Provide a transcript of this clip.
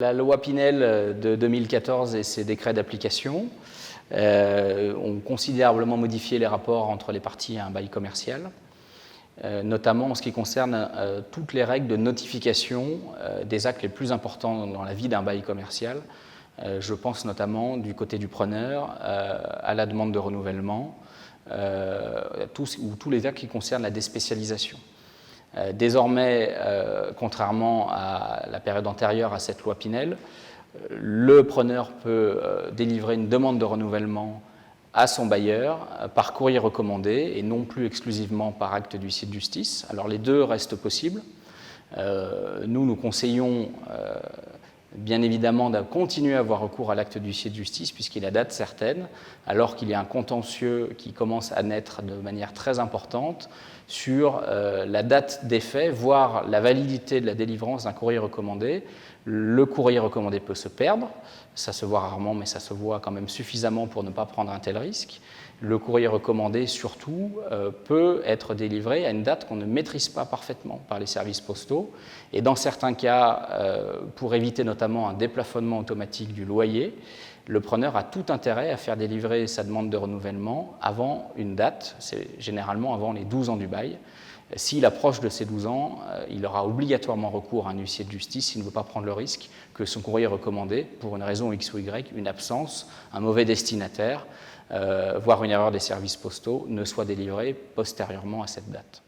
La loi Pinel de 2014 et ses décrets d'application ont considérablement modifié les rapports entre les parties à un bail commercial, notamment en ce qui concerne toutes les règles de notification des actes les plus importants dans la vie d'un bail commercial. Je pense notamment du côté du preneur à la demande de renouvellement ou tous les actes qui concernent la déspécialisation. Désormais, contrairement à la période antérieure à cette loi Pinel, le preneur peut délivrer une demande de renouvellement à son bailleur par courrier recommandé et non plus exclusivement par acte d'huissier de justice. Alors les deux restent possibles. Nous conseillons bien évidemment de continuer à avoir recours à l'acte d'huissier de justice puisqu'il a date certaine, alors qu'il y a un contentieux qui commence à naître de manière très importante sur la date des faits, voire la validité de la délivrance d'un courrier recommandé. Le courrier recommandé peut se perdre, ça se voit rarement, mais ça se voit quand même suffisamment pour ne pas prendre un tel risque. Le courrier recommandé, surtout, peut être délivré à une date qu'on ne maîtrise pas parfaitement par les services postaux. Et dans certains cas, pour éviter notamment un déplafonnement automatique du loyer, le preneur a tout intérêt à faire délivrer sa demande de renouvellement avant une date, c'est généralement avant les 12 ans du bail. S'il approche de ces 12 ans, il aura obligatoirement recours à un huissier de justice s'il ne veut pas prendre le risque que son courrier recommandé, pour une raison X ou Y, une absence, un mauvais destinataire, voire une erreur des services postaux, ne soit délivré postérieurement à cette date.